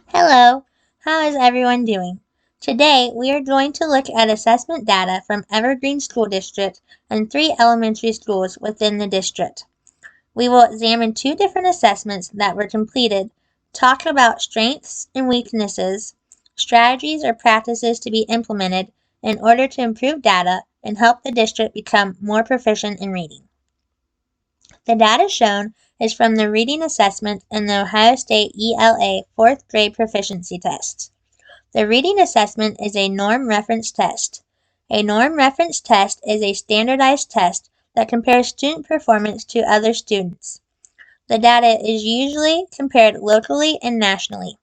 Hello, how is everyone doing? Today we are going to look at assessment data from Evergreen School District and 3 elementary schools within the district. We will examine 2 different assessments that were completed, talk about strengths and weaknesses, strategies or practices to be implemented in order to improve data and help the district become more proficient in reading. The data shown is from the reading assessment and the Ohio State ELA 4th grade proficiency test. The reading assessment is a norm reference test. A norm reference test is a standardized test that compares student performance to other students. The data is usually compared locally and nationally.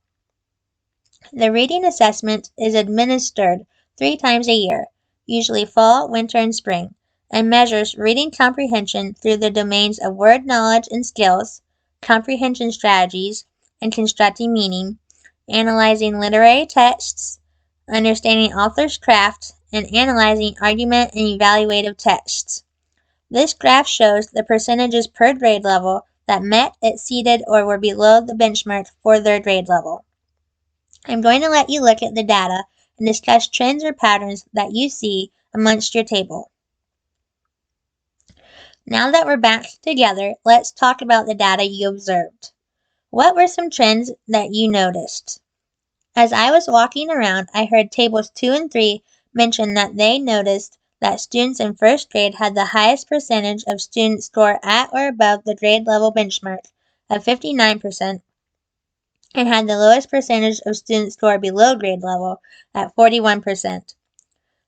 The reading assessment is administered 3 times a year, usually fall, winter, and spring, and measures reading comprehension through the domains of word knowledge and skills, comprehension strategies, and constructing meaning, analyzing literary texts, understanding author's craft, and analyzing argument and evaluative texts. This graph shows the percentages per grade level that met, exceeded, or were below the benchmark for their grade level. I'm going to let you look at the data and discuss trends or patterns that you see amongst your table. Now that we're back together, let's talk about the data you observed. What were some trends that you noticed? As I was walking around, I heard tables 2 and 3 mention that they noticed that students in first grade had the highest percentage of students score at or above the grade level benchmark of 59%, and had the lowest percentage of students score below grade level at 41%.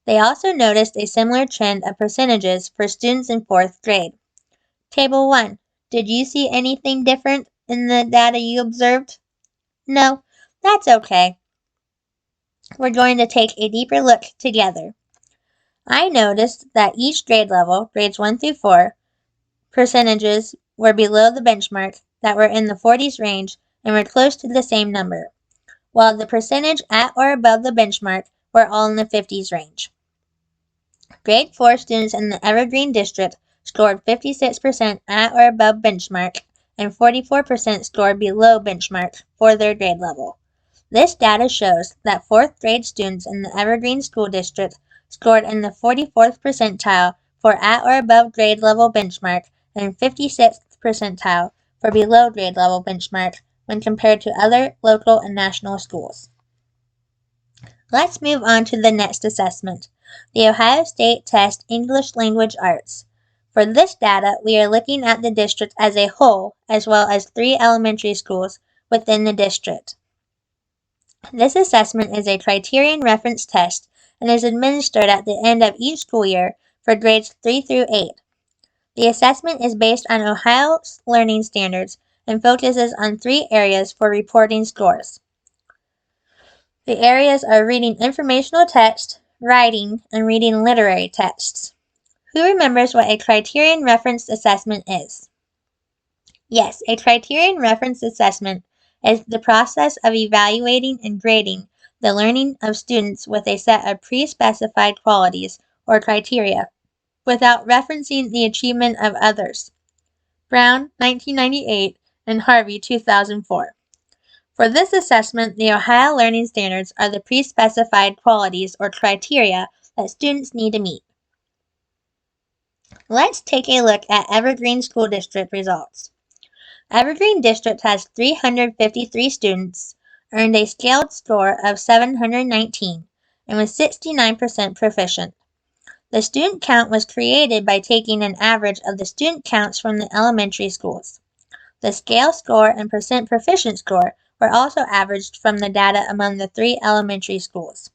They also noticed a similar trend of percentages for students in 4th grade. Table 1. Did you see anything different in the data you observed? No, that's okay. We're going to take a deeper look together. I noticed that each grade level, grades 1 through 4, percentages were below the benchmark that were in the 40s range and were close to the same number, while the percentage at or above the benchmark were all in the 50s range. Grade 4 students in the Evergreen District scored 56% at or above benchmark and 44% scored below benchmark for their grade level. This data shows that 4th grade students in the Evergreen School District scored in the 44th percentile for at or above grade level benchmark and 56th percentile for below grade level benchmark when compared to other local and national schools. Let's move on to the next assessment, the Ohio State Test English Language Arts. For this data, we are looking at the district as a whole, as well as 3 elementary schools within the district. This assessment is a criterion reference test and is administered at the end of each school year for grades 3 through 8. The assessment is based on Ohio's learning standards and focuses on 3 areas for reporting scores. The areas are reading informational text, writing, and reading literary texts. Who remembers what a criterion reference assessment is? Yes, a criterion reference assessment is the process of evaluating and grading the learning of students with a set of pre-specified qualities or criteria without referencing the achievement of others. Brown, 1998, and Harvey, 2004. For this assessment, the Ohio Learning Standards are the pre-specified qualities or criteria that students need to meet. Let's take a look at Evergreen School District results. Evergreen District has 353 students, earned a scaled score of 719, and was 69% proficient. The student count was created by taking an average of the student counts from the elementary schools. The scale score and percent proficient score were also averaged from the data among the 3 elementary schools.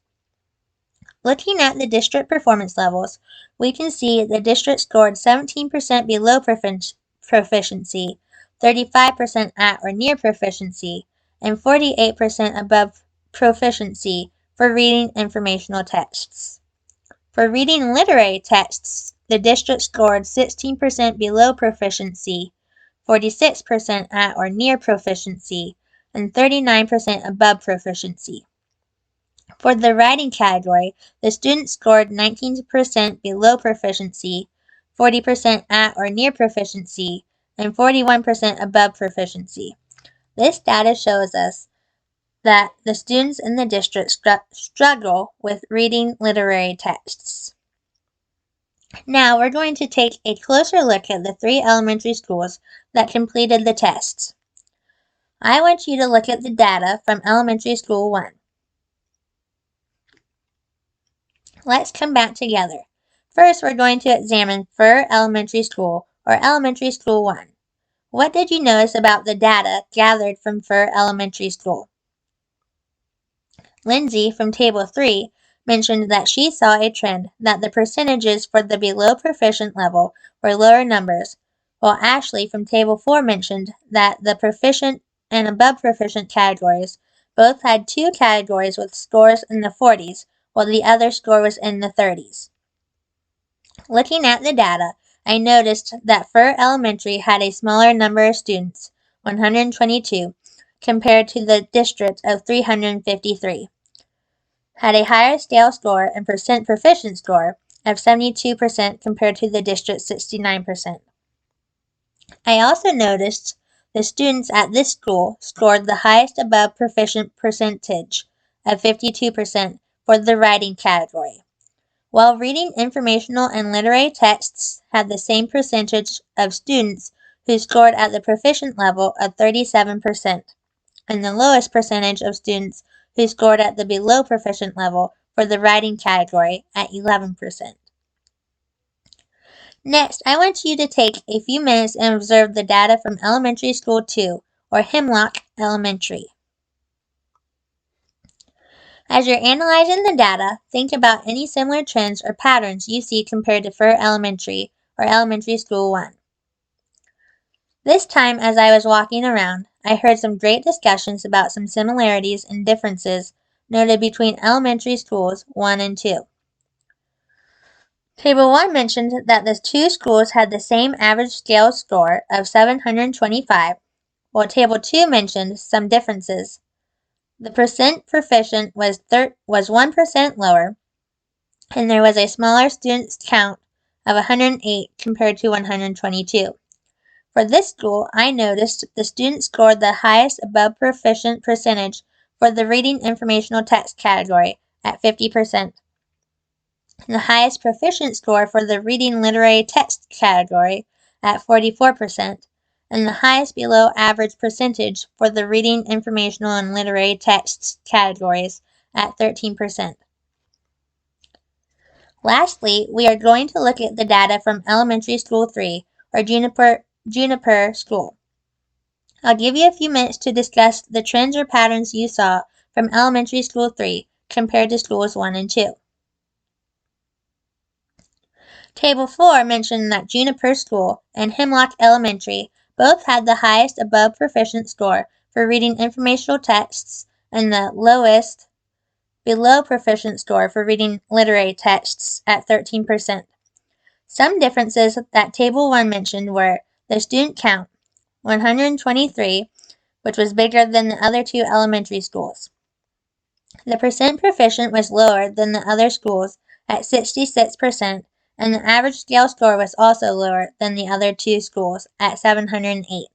Looking at the district performance levels, we can see the district scored 17% below proficiency, 35% at or near proficiency, and 48% above proficiency for reading informational texts. For reading literary texts, the district scored 16% below proficiency, 46% at or near proficiency, and 39% above proficiency. For the writing category, the students scored 19% below proficiency, 40% at or near proficiency, and 41% above proficiency. This data shows us that the students in the district struggle with reading literary texts. Now we're going to take a closer look at the 3 elementary schools that completed the tests. I want you to look at the data from Elementary School 1. Let's come back together. First, we're going to examine Fir Elementary School, or Elementary School 1. What did you notice about the data gathered from Fir Elementary School? Lindsay, from Table 3, mentioned that she saw a trend that the percentages for the below proficient level were lower numbers, while Ashley, from Table 4, mentioned that the proficient and above proficient categories both had 2 categories with scores in the 40s, while the other score was in the 30s. Looking at the data, I noticed that Fir Elementary had a smaller number of students, 122, compared to the district of 353, had a higher scale score and percent proficient score of 72% compared to the district's 69%. I also noticed the students at this school scored the highest above proficient percentage of 52% for the writing category, while reading informational and literary texts had the same percentage of students who scored at the proficient level of 37%, and the lowest percentage of students who scored at the below proficient level for the writing category at 11%. Next, I want you to take a few minutes and observe the data from Elementary School 2, or Hemlock Elementary. As you're analyzing the data, think about any similar trends or patterns you see compared to Fir Elementary, or Elementary School 1. This time, as I was walking around, I heard some great discussions about some similarities and differences noted between elementary schools 1 and 2. Table 1 mentioned that the 2 schools had the same average scale score of 725, while Table 2 mentioned some differences. The percent proficient was 1% lower, and there was a smaller student count of 108 compared to 122. For this school, I noticed the students scored the highest above proficient percentage for the reading informational text category at 50%. The highest proficient score for the reading literary text category at 44%, and the highest below average percentage for the reading informational and literary texts categories at 13%. Lastly, we are going to look at the data from Elementary School 3, or Juniper School. I'll give you a few minutes to discuss the trends or patterns you saw from Elementary School 3 compared to Schools 1 and 2. Table 4 mentioned that Juniper School and Hemlock Elementary both had the highest above proficient score for reading informational texts and the lowest below proficient score for reading literary texts at 13%. Some differences that Table 1 mentioned were the student count, 123, which was bigger than the other 2 elementary schools. The percent proficient was lower than the other schools at 66%, and the average scale score was also lower than the other 2 schools at 708.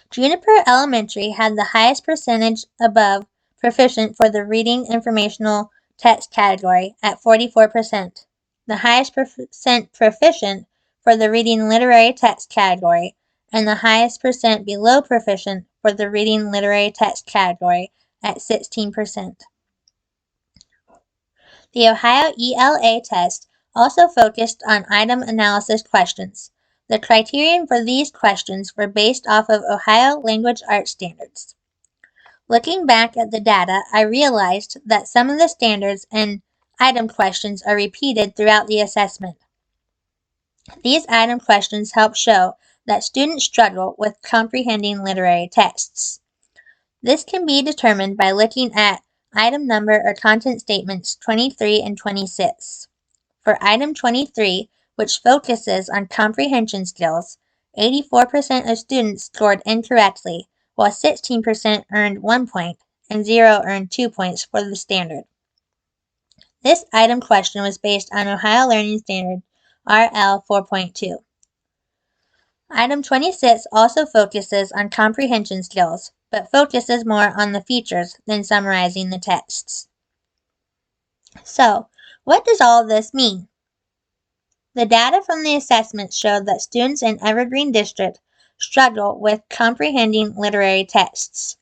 Juniper Elementary had the highest percentage above proficient for the reading informational text category at 44%, the highest percent proficient for the reading literary text category, and the highest percent below proficient for the reading literary text category at 16%. The Ohio ELA test also focused on item analysis questions. The criterion for these questions were based off of Ohio Language Arts standards. Looking back at the data, I realized that some of the standards and item questions are repeated throughout the assessment. These item questions help show that students struggle with comprehending literary texts. This can be determined by looking at item number or content statements 23 and 26. For item 23, which focuses on comprehension skills, 84% of students scored incorrectly, while 16% earned 1 point and 0 earned 2 points for the standard. This item question was based on Ohio Learning Standard RL 4.2. Item 26 also focuses on comprehension skills, but focuses more on the features than summarizing the texts. So, what does all this mean? The data from the assessments showed that students in Evergreen District struggle with comprehending literary texts.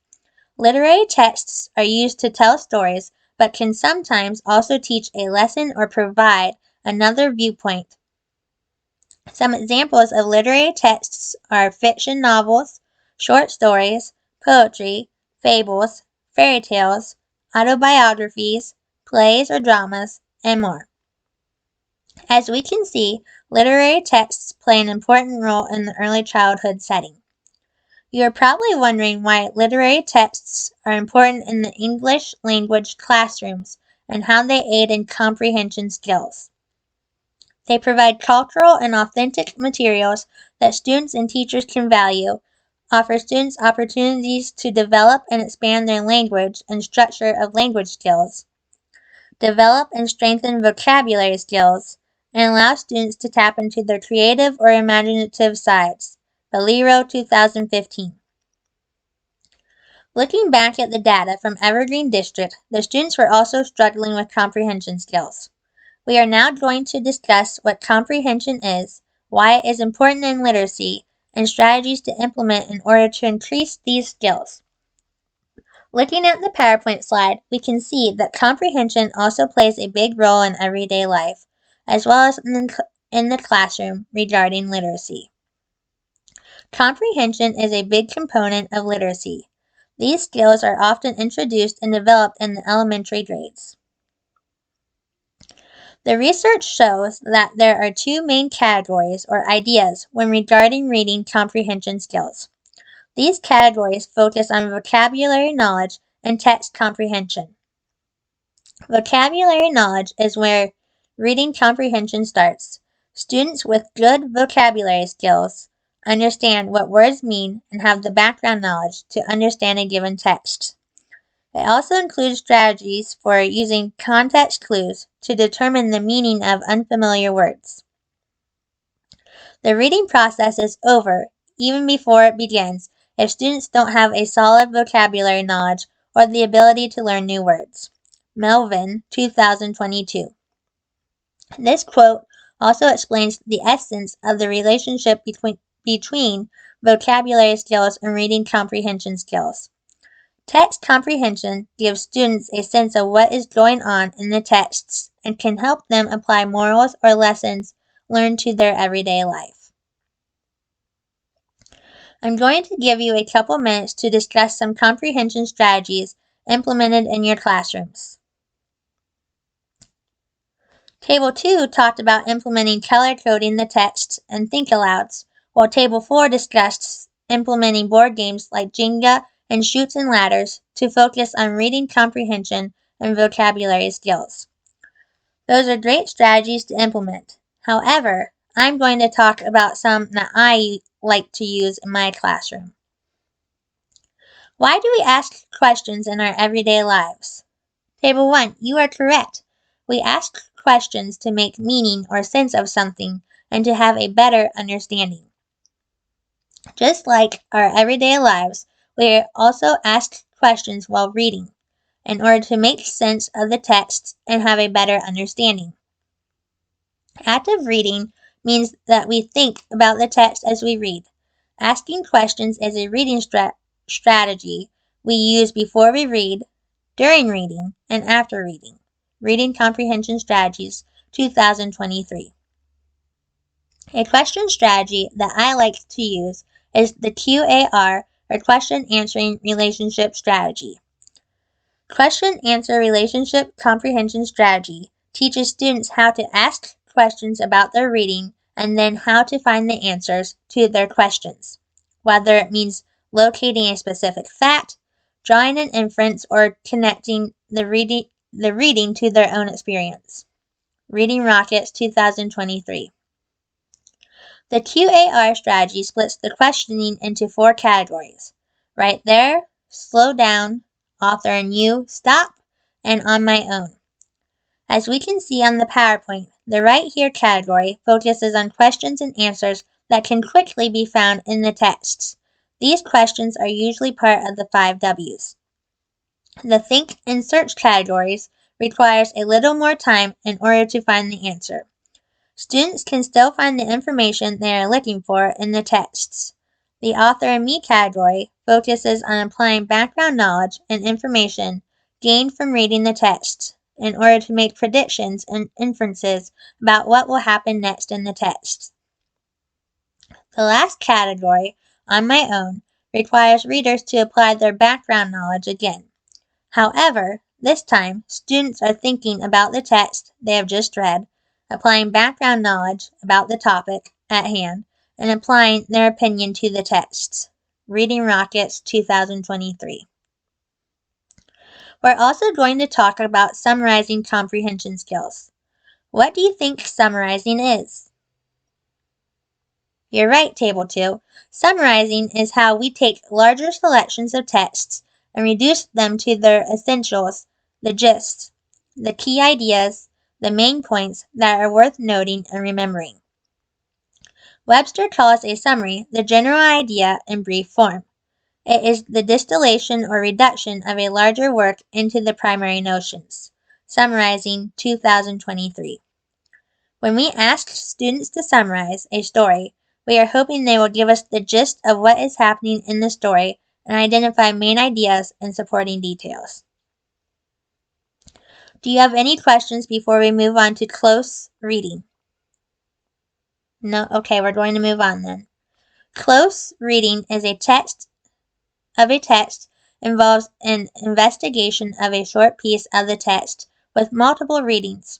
Literary texts are used to tell stories, but can sometimes also teach a lesson or provide another viewpoint. Some examples of literary texts are fiction novels, short stories, poetry, fables, fairy tales, autobiographies, plays or dramas, and more. As we can see, literary texts play an important role in the early childhood setting. You are probably wondering why literary texts are important in the English language classrooms and how they aid in comprehension skills. They provide cultural and authentic materials that students and teachers can value, offer students opportunities to develop and expand their language and structure of language skills, develop and strengthen vocabulary skills, and allow students to tap into their creative or imaginative sides. Valero 2015. Looking back at the data from Evergreen District, the students were also struggling with comprehension skills. We are now going to discuss what comprehension is, why it is important in literacy, and strategies to implement in order to increase these skills. Looking at the PowerPoint slide, we can see that comprehension also plays a big role in everyday life, as well as in the classroom regarding literacy. Comprehension is a big component of literacy. These skills are often introduced and developed in the elementary grades. The research shows that there are two main categories or ideas when regarding reading comprehension skills. These categories focus on vocabulary knowledge and text comprehension. Vocabulary knowledge is where reading comprehension starts. Students with good vocabulary skills understand what words mean and have the background knowledge to understand a given text. It also includes strategies for using context clues to determine the meaning of unfamiliar words. The reading process is over even before it begins if students don't have a solid vocabulary knowledge or the ability to learn new words. Melvin, 2022. This quote also explains the essence of the relationship between vocabulary skills and reading comprehension skills. Text comprehension gives students a sense of what is going on in the texts and can help them apply morals or lessons learned to their everyday life. I'm going to give you a couple minutes to discuss some comprehension strategies implemented in your classrooms. Table 2 talked about implementing color coding the texts and think-alouds, while Table 4 discussed implementing board games like Jenga and Chutes and Ladders to focus on reading comprehension and vocabulary skills. Those are great strategies to implement. However, I'm going to talk about some that I like to use in my classroom. Why do we ask questions in our everyday lives? Table 1, you are correct. We ask questions to make meaning or sense of something and to have a better understanding. Just like our everyday lives, we also ask questions while reading in order to make sense of the text and have a better understanding. Active reading means that we think about the text as we read. Asking questions is a reading strategy we use before we read, during reading, and after reading. Reading Comprehension Strategies, 2023. A question strategy that I like to use is the QAR, or Question Answering Relationship Strategy. Question-Answer Relationship Comprehension Strategy teaches students how to ask questions about their reading and then how to find the answers to their questions, whether it means locating a specific fact, drawing an inference, or connecting the reading to their own experience. Reading Rockets 2023. The QAR strategy splits the questioning into 4 categories: right there, slow down, author and you, stop, and on my own. As we can see on the PowerPoint, the right here category focuses on questions and answers that can quickly be found in the texts. These questions are usually part of the 5 W's. The think and search categories requires a little more time in order to find the answer. Students can still find the information they are looking for in the texts. The author and me category focuses on applying background knowledge and information gained from reading the text in order to make predictions and inferences about what will happen next in the text. The last category, on my own, requires readers to apply their background knowledge again. However, this time, students are thinking about the text they have just read, applying background knowledge about the topic at hand, and applying their opinion to the text. Reading Rockets 2023. We're also going to talk about summarizing comprehension skills. What do you think summarizing is? You're right, Table 2. Summarizing is how we take larger selections of texts and reduce them to their essentials, the gist, the key ideas, the main points that are worth noting and remembering. Webster calls a summary the general idea in brief form. It is the distillation or reduction of a larger work into the primary notions. Summarizing 2023. When we ask students to summarize a story, we are hoping they will give us the gist of what is happening in the story and identify main ideas and supporting details. Do you have any questions before we move on to close reading? No? Okay, we're going to move on then. Close reading is a text involves an investigation of a short piece of the text with multiple readings,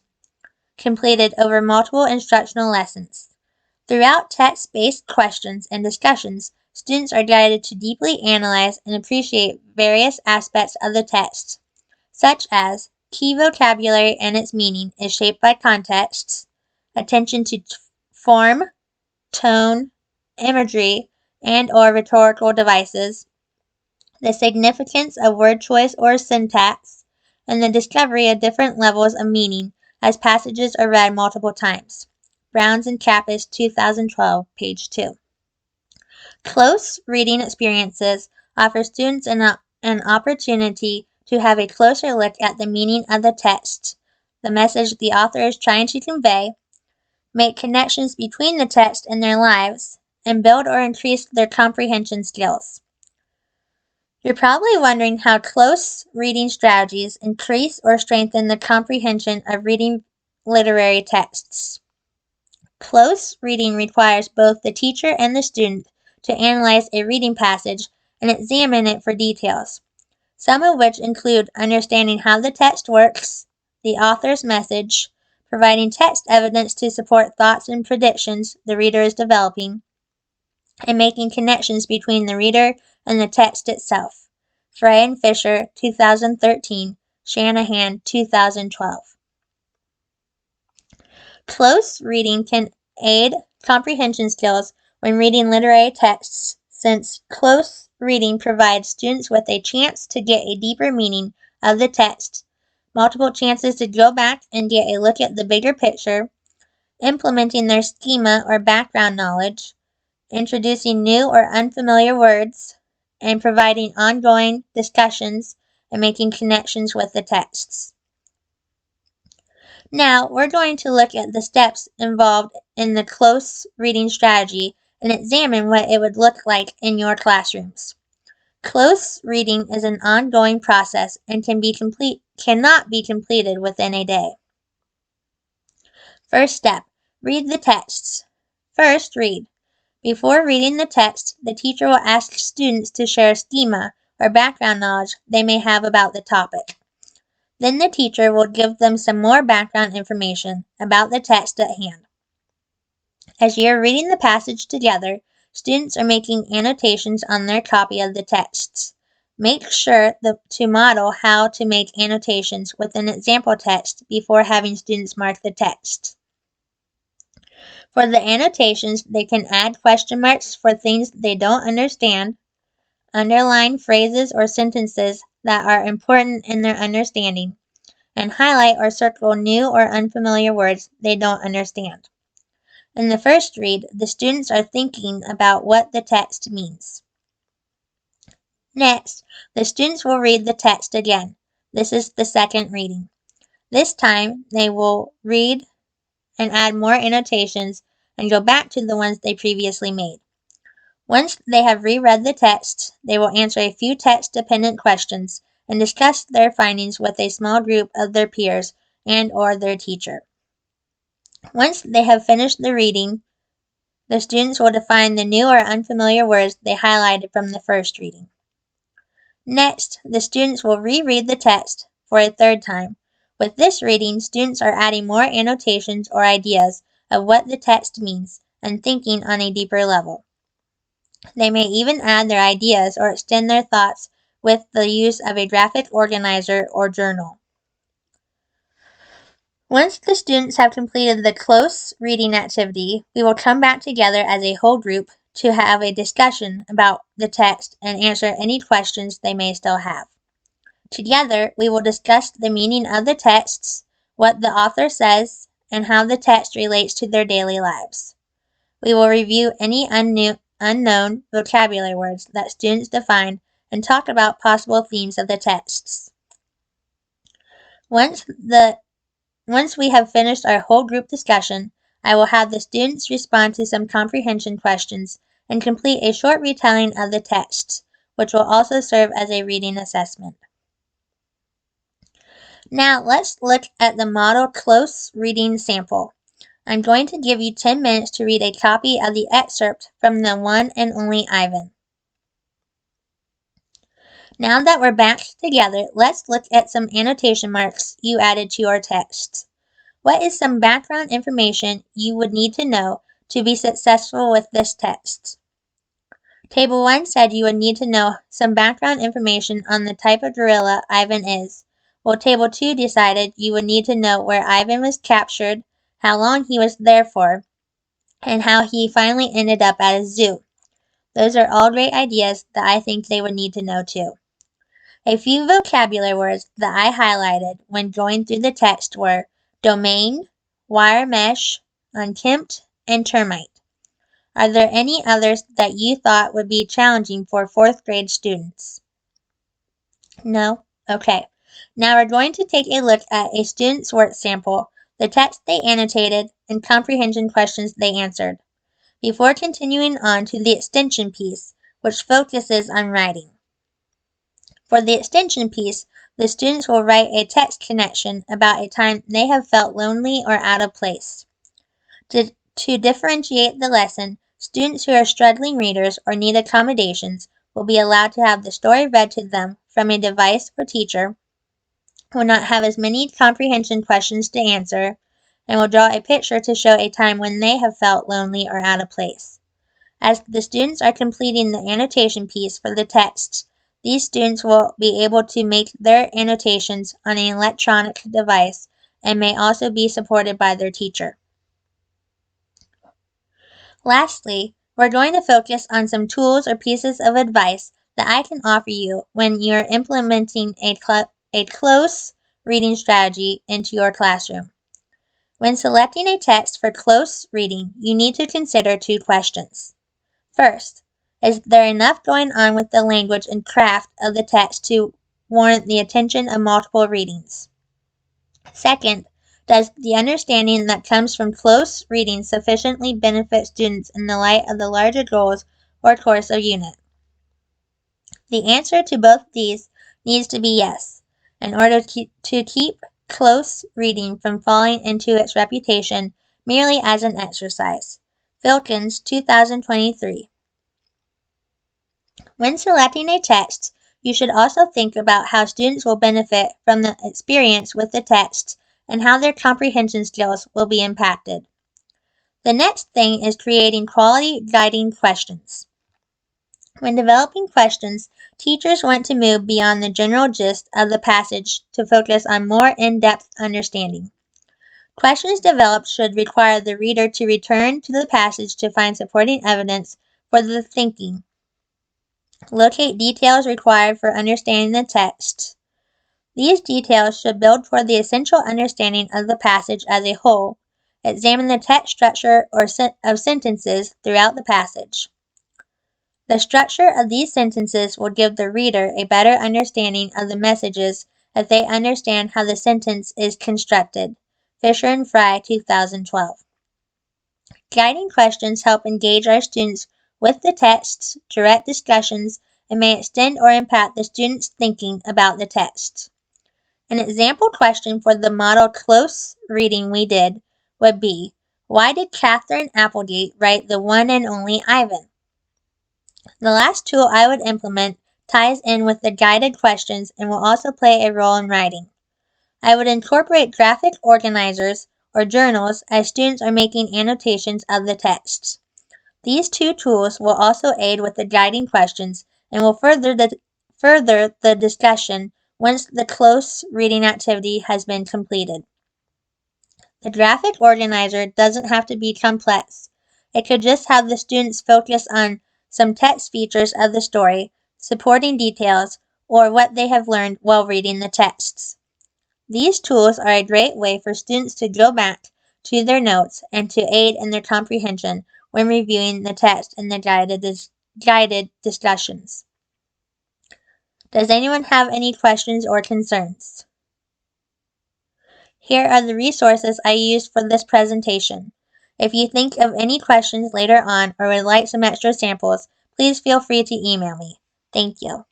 completed over multiple instructional lessons. Throughout text-based questions and discussions, students are guided to deeply analyze and appreciate various aspects of the text, such as key vocabulary and its meaning is shaped by contexts, attention to form, tone, imagery, and/or rhetorical devices, the significance of word choice or syntax, and the discovery of different levels of meaning as passages are read multiple times. Browns and Kappas 2012, page 2. Close reading experiences offer students an opportunity to have a closer look at the meaning of the text, the message the author is trying to convey, make connections between the text and their lives, and build or increase their comprehension skills. You're probably wondering how close reading strategies increase or strengthen the comprehension of reading literary texts. Close reading requires both the teacher and the student to analyze a reading passage and examine it for details, some of which include understanding how the text works, the author's message, providing text evidence to support thoughts and predictions the reader is developing, and making connections between the reader and the text itself. Frey and Fisher, 2013, Shanahan, 2012. Close reading can aid comprehension skills when reading literary texts, since close reading provides students with a chance to get a deeper meaning of the text, multiple chances to go back and get a look at the bigger picture, implementing their schema or background knowledge, introducing new or unfamiliar words, and providing ongoing discussions and making connections with the texts. Now, we're going to look at the steps involved in the close reading strategy and examine what it would look like in your classrooms. Close reading is an ongoing process and cannot be completed within a day. First step, read the texts. First, read. Before reading the text, the teacher will ask students to share schema or background knowledge they may have about the topic. Then the teacher will give them some more background information about the text at hand. As you are reading the passage together, students are making annotations on their copy of the texts. Make sure to model how to make annotations with an example text before having students mark the text. For the annotations, they can add question marks for things they don't understand, underline phrases or sentences that are important in their understanding, and highlight or circle new or unfamiliar words they don't understand. In the first read, the students are thinking about what the text means. Next, the students will read the text again. This is the second reading. This time, they will read and add more annotations and go back to the ones they previously made. Once they have reread the text, they will answer a few text-dependent questions and discuss their findings with a small group of their peers and/or their teacher. Once they have finished the reading, the students will define the new or unfamiliar words they highlighted from the first reading. Next, the students will reread the text for a third time. With this reading, students are adding more annotations or ideas of what the text means and thinking on a deeper level. They may even add their ideas or extend their thoughts with the use of a graphic organizer or journal. Once the students have completed the close reading activity, we will come back together as a whole group to have a discussion about the text and answer any questions they may still have. Together, we will discuss the meaning of the texts, what the author says, and how the text relates to their daily lives. We will review any unknown vocabulary words that students define and talk about possible themes of the texts. Once we have finished our whole group discussion, I will have the students respond to some comprehension questions and complete a short retelling of the texts, which will also serve as a reading assessment. Now let's look at the model close reading sample. I'm going to give you 10 minutes to read a copy of the excerpt from The One and Only Ivan. Now that we're back together, let's look at some annotation marks you added to your text. What is some background information you would need to know to be successful with this text? Table 1 said you would need to know some background information on the type of gorilla Ivan is, while Table 2 decided you would need to know where Ivan was captured, how long he was there for, and how he finally ended up at a zoo. Those are all great ideas that I think they would need to know too. A few vocabulary words that I highlighted when going through the text were domain, wire mesh, unkempt, and termite. Are there any others that you thought would be challenging for 4th grade students? No? Okay. Now we're going to take a look at a student's work sample, the text they annotated, and comprehension questions they answered, before continuing on to the extension piece, which focuses on writing. For the extension piece, the students will write a text connection about a time they have felt lonely or out of place. To differentiate the lesson, students who are struggling readers or need accommodations will be allowed to have the story read to them from a device or teacher, will not have as many comprehension questions to answer, and will draw a picture to show a time when they have felt lonely or out of place. As the students are completing the annotation piece for the text, these students will be able to make their annotations on an electronic device and may also be supported by their teacher. Lastly, we're going to focus on some tools or pieces of advice that I can offer you when you're implementing a close reading strategy into your classroom. When selecting a text for close reading, you need to consider 2 questions. First, is there enough going on with the language and craft of the text to warrant the attention of multiple readings? Second, does the understanding that comes from close reading sufficiently benefit students in the light of the larger goals or course of unit? The answer to both these needs to be yes, in order to keep close reading from falling into its reputation merely as an exercise. Filkins, 2023. When selecting a text, you should also think about how students will benefit from the experience with the text and how their comprehension skills will be impacted. The next thing is creating quality guiding questions. When developing questions, teachers want to move beyond the general gist of the passage to focus on more in-depth understanding. Questions developed should require the reader to return to the passage to find supporting evidence for the thinking. Locate details required for understanding the text. These details should build toward the essential understanding of the passage as a whole. Examine the text structure of sentences throughout the passage. The structure of these sentences will give the reader a better understanding of the messages if they understand how the sentence is constructed. Fisher and Fry, 2012. Guiding questions help engage our students with the text, direct discussions, and may extend or impact the student's thinking about the text. An example question for the model close reading we did would be, why did Catherine Applegate write The One and Only Ivan? The last tool I would implement ties in with the guided questions and will also play a role in writing. I would incorporate graphic organizers or journals as students are making annotations of the text. These two tools will also aid with the guiding questions and will further the discussion once the close reading activity has been completed. The graphic organizer doesn't have to be complex. It could just have the students focus on some text features of the story, supporting details, or what they have learned while reading the texts. These tools are a great way for students to go back to their notes and to aid in their comprehension when reviewing the text in the guided discussions. Does anyone have any questions or concerns? Here are the resources I used for this presentation. If you think of any questions later on or would like some extra samples, please feel free to email me. Thank you.